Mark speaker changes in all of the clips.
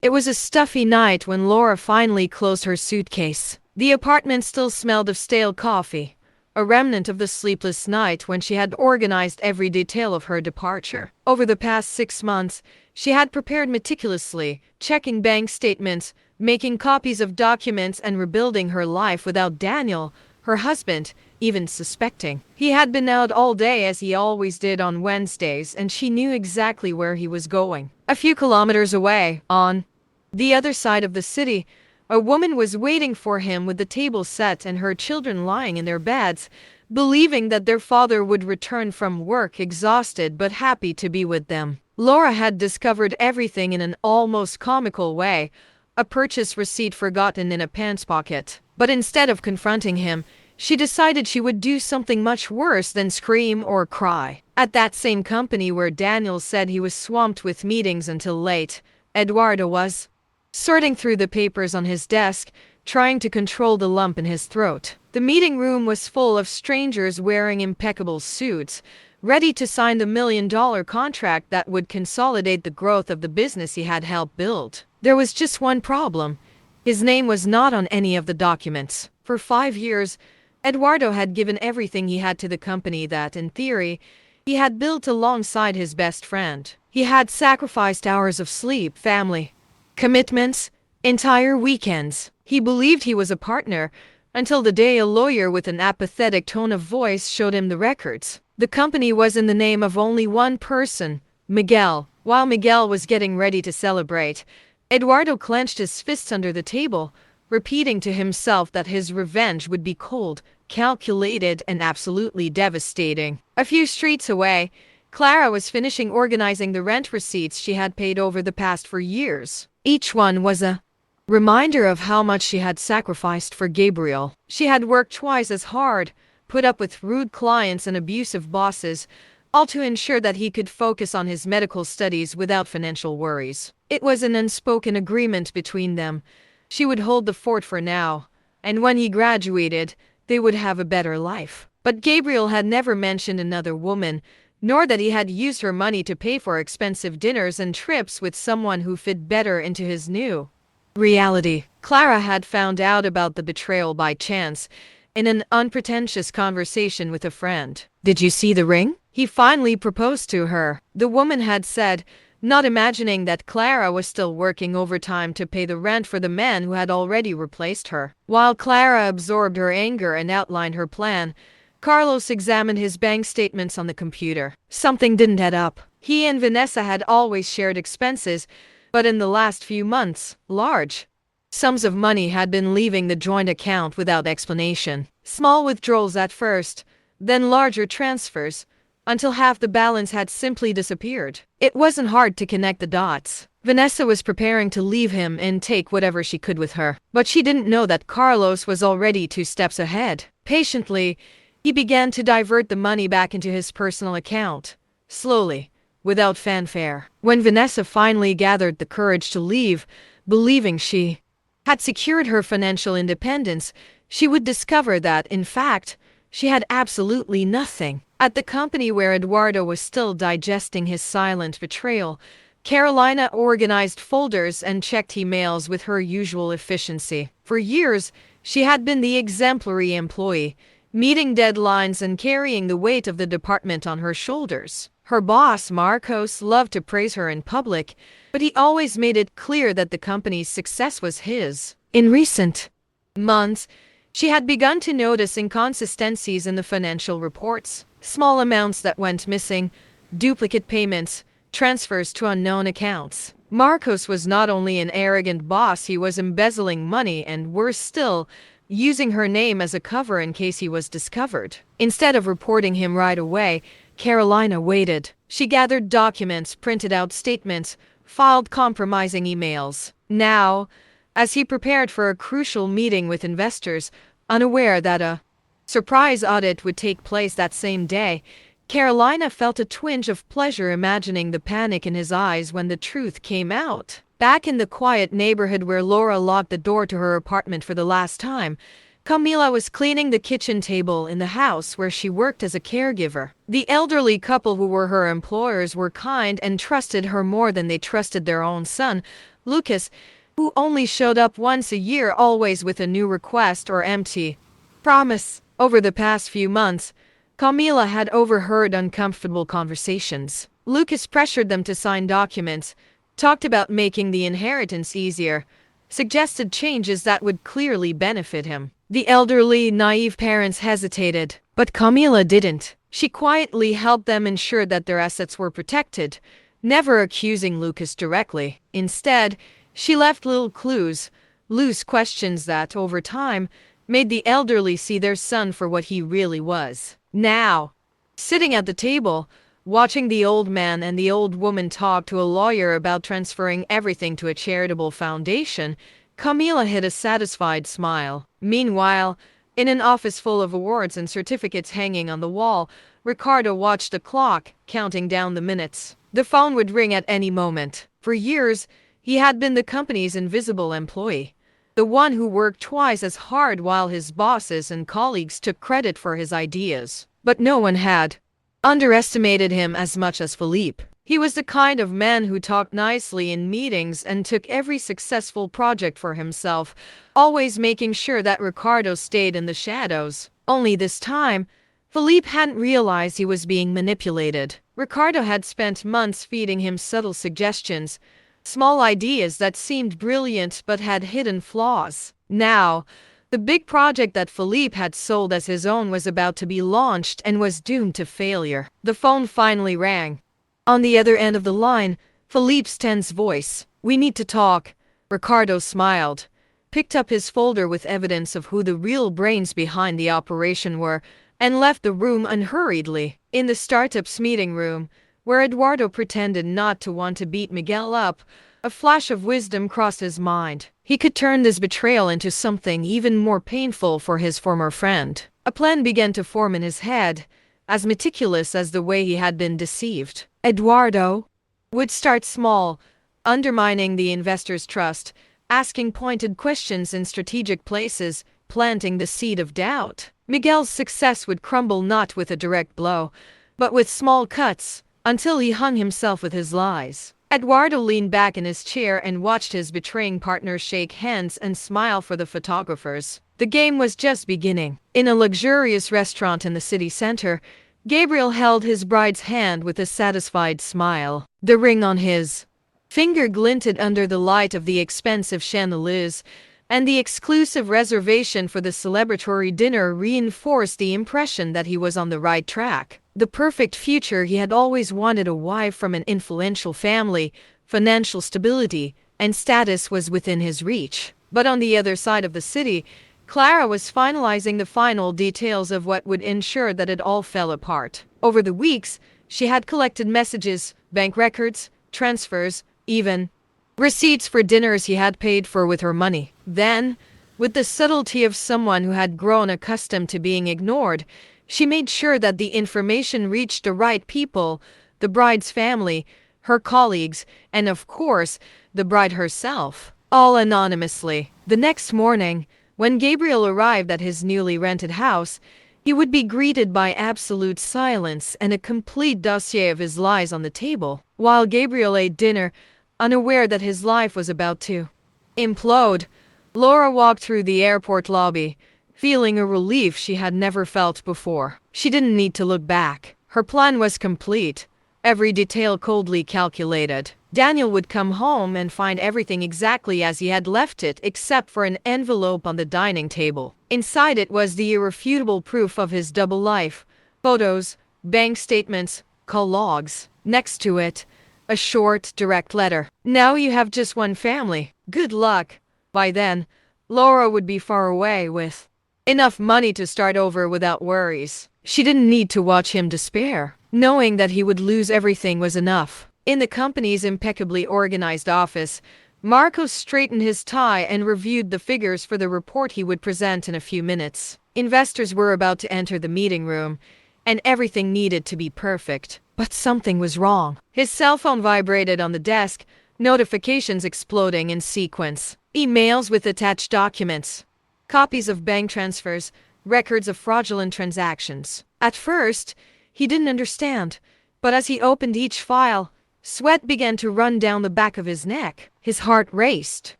Speaker 1: It was a stuffy night when Laura finally closed her suitcase. The apartment still smelled of stale coffee, a remnant of the sleepless night when she had organized every detail of her departure. Over the past 6 months, she had prepared meticulously, checking bank statements, making copies of documents, and rebuilding her life without Daniel, her husband, even suspecting. He had been out all day as he always did on Wednesdays, and she knew exactly where he was going. A few kilometers away, on the other side of the city, a woman was waiting for him with the table set and her children lying in their beds, believing that their father would return from work exhausted but happy to be with them. Laura had discovered everything in an almost comical way, a purchase receipt forgotten in a pants pocket. But instead of confronting him, she decided she would do something much worse than scream or cry. At that same company where Daniel said he was swamped with meetings until late, Eduardo was sorting through the papers on his desk, trying to control the lump in his throat. The meeting room was full of strangers wearing impeccable suits, ready to sign the $1 million contract that would consolidate the growth of the business he had helped build. There was just one problem. His name was not on any of the documents. For 5 years, Eduardo had given everything he had to the company that, in theory, he had built alongside his best friend. He had sacrificed hours of sleep, family, commitments, entire weekends. He believed he was a partner until the day a lawyer with an apathetic tone of voice showed him the records. The company was in the name of only one person, Miguel. While Miguel was getting ready to celebrate, Eduardo clenched his fists under the table, repeating to himself that his revenge would be cold, calculated, and absolutely devastating. A few streets away, Clara was finishing organizing the rent receipts she had paid over the past 4 years. Each one was a reminder of how much she had sacrificed for Gabriel. She had worked twice as hard, put up with rude clients and abusive bosses, all to ensure that he could focus on his medical studies without financial worries. It was an unspoken agreement between them. She would hold the fort for now, and when he graduated, they would have a better life. But Gabriel had never mentioned another woman, nor that he had used her money to pay for expensive dinners and trips with someone who fit better into his new reality. Clara had found out about the betrayal by chance, in an unpretentious conversation with a friend. "Did you see the ring?" He finally proposed to her, the woman had said, not imagining that Clara was still working overtime to pay the rent for the man who had already replaced her. While Clara absorbed her anger and outlined her plan, Carlos examined his bank statements on the computer. Something didn't add up. He and Vanessa had always shared expenses, but in the last few months, large sums of money had been leaving the joint account without explanation. Small withdrawals at first, then larger transfers, until half the balance had simply disappeared. It wasn't hard to connect the dots. Vanessa was preparing to leave him and take whatever she could with her, but she didn't know that Carlos was already 2 steps ahead. Patiently, he began to divert the money back into his personal account, slowly, without fanfare. When Vanessa finally gathered the courage to leave, believing she had secured her financial independence, she would discover that, in fact, she had absolutely nothing. At the company where Eduardo was still digesting his silent betrayal, Carolina organized folders and checked emails with her usual efficiency. For years, she had been the exemplary employee, meeting deadlines and carrying the weight of the department on her shoulders. Her boss, Marcos, loved to praise her in public, but he always made it clear that the company's success was his. In recent months, she had begun to notice inconsistencies in the financial reports. Small amounts that went missing, duplicate payments, transfers to unknown accounts. Marcos was not only an arrogant boss, he was embezzling money and, worse still, using her name as a cover in case he was discovered. Instead of reporting him right away, Carolina waited. She gathered documents, printed out statements, filed compromising emails. Now, as he prepared for a crucial meeting with investors, unaware that a surprise audit would take place that same day, Carolina felt a twinge of pleasure imagining the panic in his eyes when the truth came out. Back in the quiet neighborhood where Laura locked the door to her apartment for the last time, Camila was cleaning the kitchen table in the house where she worked as a caregiver. The elderly couple who were her employers were kind and trusted her more than they trusted their own son, Lucas, who only showed up once a year, always with a new request or empty promise. Over the past few months, Camila had overheard uncomfortable conversations. Lucas pressured them to sign documents, talked about making the inheritance easier, suggested changes that would clearly benefit him. The elderly, naive parents hesitated, but Camila didn't. She quietly helped them ensure that their assets were protected, never accusing Lucas directly. Instead, she left little clues, loose questions that, over time, made the elderly see their son for what he really was. Now, sitting at the table, watching the old man and the old woman talk to a lawyer about transferring everything to a charitable foundation, Camila hid a satisfied smile. Meanwhile, in an office full of awards and certificates hanging on the wall, Ricardo watched the clock, counting down the minutes. The phone would ring at any moment. For years, he had been the company's invisible employee, the one who worked twice as hard while his bosses and colleagues took credit for his ideas. But no one had underestimated him as much as Philippe. He was the kind of man who talked nicely in meetings and took every successful project for himself, always making sure that Ricardo stayed in the shadows. Only this time, Philippe hadn't realized he was being manipulated. Ricardo had spent months feeding him subtle suggestions, small ideas that seemed brilliant but had hidden flaws. Now, the big project that Philippe had sold as his own was about to be launched and was doomed to failure. The phone finally rang. On the other end of the line, Philippe's tense voice. "We need to talk." Ricardo smiled, picked up his folder with evidence of who the real brains behind the operation were, and left the room unhurriedly. In the startup's meeting room, where Eduardo pretended not to want to beat Miguel up, a flash of wisdom crossed his mind. He could turn this betrayal into something even more painful for his former friend. A plan began to form in his head, as meticulous as the way he had been deceived. Eduardo would start small, undermining the investor's trust, asking pointed questions in strategic places, planting the seed of doubt. Miguel's success would crumble not with a direct blow, but with small cuts, until he hung himself with his lies. Eduardo leaned back in his chair and watched his betraying partner shake hands and smile for the photographers. The game was just beginning. In a luxurious restaurant in the city center, Gabriel held his bride's hand with a satisfied smile. The ring on his finger glinted under the light of the expensive chandeliers, and the exclusive reservation for the celebratory dinner reinforced the impression that he was on the right track. The perfect future he had always wanted: a wife from an influential family, financial stability, and status was within his reach. But on the other side of the city, Clara was finalizing the final details of what would ensure that it all fell apart. Over the weeks, she had collected messages, bank records, transfers, even receipts for dinners he had paid for with her money. Then, with the subtlety of someone who had grown accustomed to being ignored, she made sure that the information reached the right people: the bride's family, her colleagues, and of course, the bride herself, all anonymously. The next morning, when Gabriel arrived at his newly rented house, he would be greeted by absolute silence and a complete dossier of his lies on the table. While Gabriel ate dinner, unaware that his life was about to implode, Laura walked through the airport lobby, feeling a relief she had never felt before. She didn't need to look back. Her plan was complete, every detail coldly calculated. Daniel would come home and find everything exactly as he had left it, except for an envelope on the dining table. Inside it was the irrefutable proof of his double life: photos, bank statements, call logs. Next to it, a short, direct letter. "Now you have just one family. Good luck." By then, Laura would be far away with enough money to start over without worries. She didn't need to watch him despair. Knowing that he would lose everything was enough. In the company's impeccably organized office, Marcos straightened his tie and reviewed the figures for the report he would present in a few minutes. Investors were about to enter the meeting room, and everything needed to be perfect. But something was wrong. His cell phone vibrated on the desk, notifications exploding in sequence. Emails with attached documents, copies of bank transfers, records of fraudulent transactions. At first, he didn't understand, but as he opened each file, Sweat began to run down the back of his neck. His heart raced.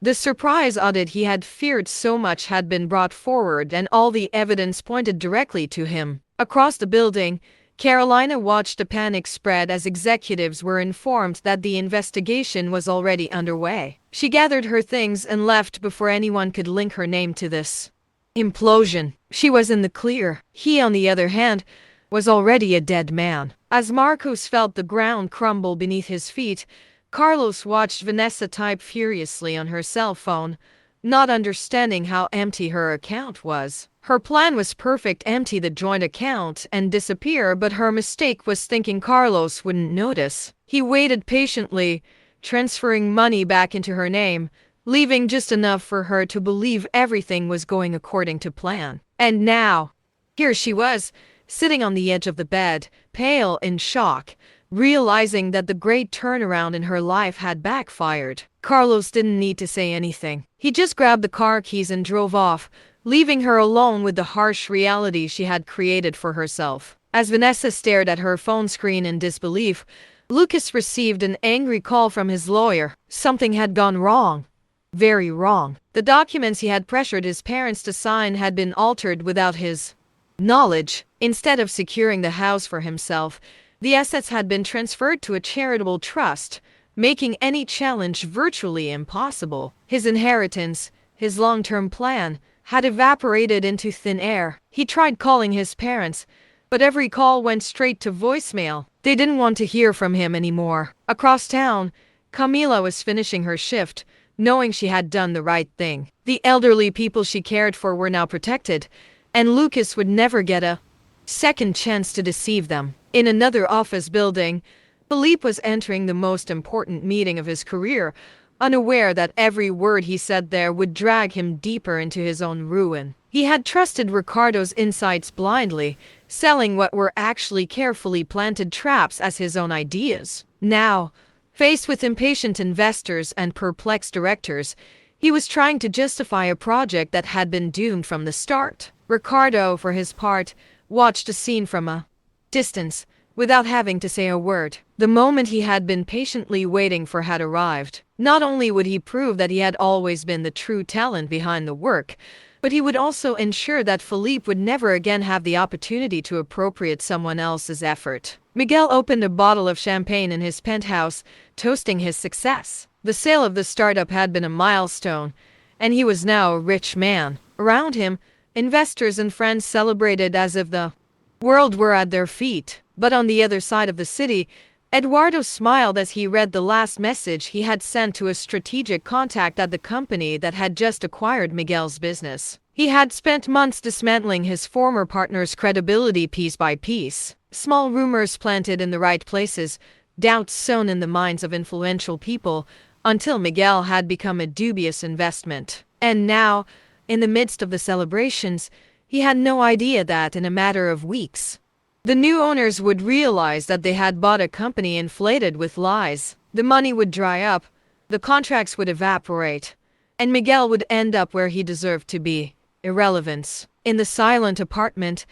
Speaker 1: The surprise audit he had feared so much had been brought forward, and all the evidence pointed directly to him. Across the building, Carolina watched a panic spread as executives were informed that the investigation was already underway. She gathered her things and left before anyone could link her name to this implosion. She was in the clear. He, on the other hand, was already a dead man. As Marcos felt the ground crumble beneath his feet, Carlos watched Vanessa type furiously on her cell phone, not understanding how empty her account was. Her plan was perfect: empty the joint account and disappear, but her mistake was thinking Carlos wouldn't notice. He waited patiently, transferring money back into her name, leaving just enough for her to believe everything was going according to plan. And now, here she was, sitting on the edge of the bed, pale in shock, realizing that the great turnaround in her life had backfired. Carlos didn't need to say anything. He just grabbed the car keys and drove off, leaving her alone with the harsh reality she had created for herself. As Vanessa stared at her phone screen in disbelief, Lucas received an angry call from his lawyer. Something had gone wrong. Very wrong. The documents he had pressured his parents to sign had been altered without his knowledge. Instead of securing the house for himself, the assets had been transferred to a charitable trust, making any challenge virtually impossible. His inheritance, his long-term plan, had evaporated into thin air. He tried calling his parents, but every call went straight to voicemail. They didn't want to hear from him anymore. Across town, Camila was finishing her shift, knowing she had done the right thing. The elderly people she cared for were now protected, and Lucas would never get a second chance to deceive them. In another office building, Philippe was entering the most important meeting of his career, unaware that every word he said there would drag him deeper into his own ruin. He had trusted Ricardo's insights blindly, selling what were actually carefully planted traps as his own ideas. Now, faced with impatient investors and perplexed directors, he was trying to justify a project that had been doomed from the start. Ricardo, for his part, watched a scene from a distance, without having to say a word. The moment he had been patiently waiting for had arrived. Not only would he prove that he had always been the true talent behind the work, but he would also ensure that Philippe would never again have the opportunity to appropriate someone else's effort. Miguel opened a bottle of champagne in his penthouse, toasting his success. The sale of the startup had been a milestone, and he was now a rich man. Around him, investors and friends celebrated as if the world were at their feet. But on the other side of the city, Eduardo smiled as he read the last message he had sent to a strategic contact at the company that had just acquired Miguel's business. He had spent months dismantling his former partner's credibility piece by piece. Small rumors planted in the right places, doubts sown in the minds of influential people, until Miguel had become a dubious investment. And now, in the midst of the celebrations, he had no idea that in a matter of weeks, the new owners would realize that they had bought a company inflated with lies. The money would dry up, the contracts would evaporate, and Miguel would end up where he deserved to be: irrelevance. In the silent apartment,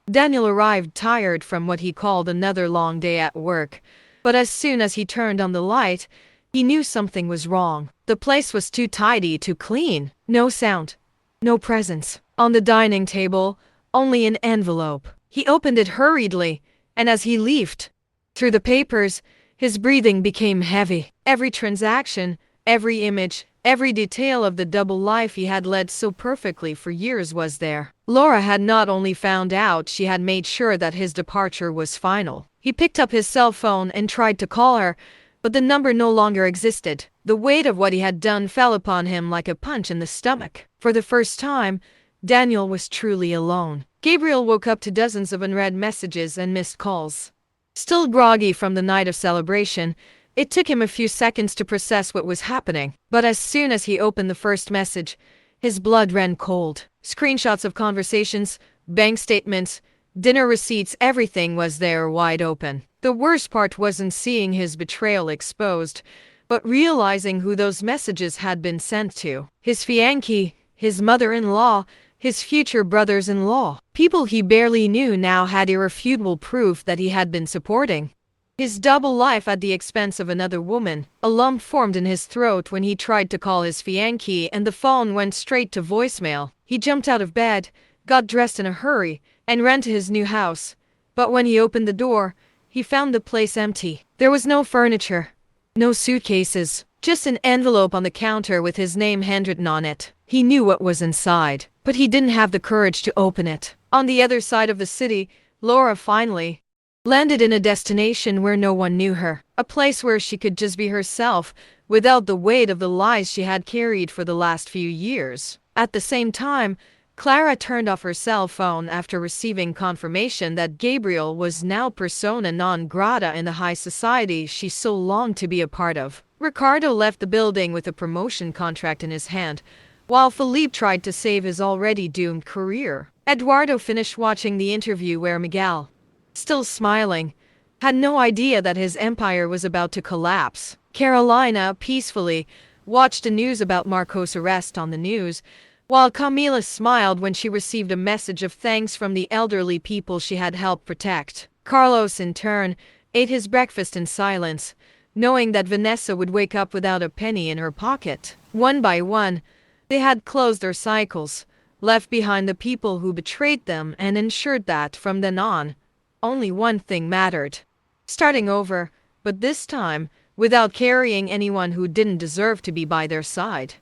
Speaker 1: Daniel arrived tired from what he called another long day at work, but as soon as he turned on the light, he knew something was wrong. The place was too tidy, too clean. No sound, no presence. On the dining table, only an envelope. He opened it hurriedly, and as he leafed through the papers, his breathing became heavy. Every transaction, every image, every detail of the double life he had led so perfectly for years was there. Laura had not only found out, she had made sure that his departure was final. He picked up his cell phone and tried to call her, but the number no longer existed. The weight of what he had done fell upon him like a punch in the stomach. For the first time, Daniel was truly alone. Gabriel woke up to dozens of unread messages and missed calls. Still groggy from the night of celebration, it took him a few seconds to process what was happening. But as soon as he opened the first message, his blood ran cold. Screenshots of conversations, bank statements, dinner receipts, everything was there wide open. The worst part wasn't seeing his betrayal exposed, but realizing who those messages had been sent to. His fiancée, his mother-in-law, his future brothers-in-law. People he barely knew now had irrefutable proof that he had been supporting His double life at the expense of another woman. A lump formed in his throat when he tried to call his fiancée and the phone went straight to voicemail. He jumped out of bed, got dressed in a hurry, and ran to his new house. But when he opened the door, he found the place empty. There was no furniture, no suitcases, just an envelope on the counter with his name handwritten on it. He knew what was inside, but he didn't have the courage to open it. On the other side of the city, Laura finally landed in a destination where no one knew her, a place where she could just be herself without the weight of the lies she had carried for the last few years. At the same time, Clara turned off her cell phone after receiving confirmation that Gabriel was now persona non grata in the high society she so longed to be a part of. Ricardo left the building with a promotion contract in his hand, while Philippe tried to save his already doomed career. Eduardo finished watching the interview where Miguel, still smiling, had no idea that his empire was about to collapse. Carolina peacefully watched the news about Marco's arrest on the news, while Camila smiled when she received a message of thanks from the elderly people she had helped protect. Carlos, in turn, ate his breakfast in silence, knowing that Vanessa would wake up without a penny in her pocket. One by one, they had closed their cycles, left behind the people who betrayed them, and ensured that, from then on, only one thing mattered: starting over, but this time without carrying anyone who didn't deserve to be by their side.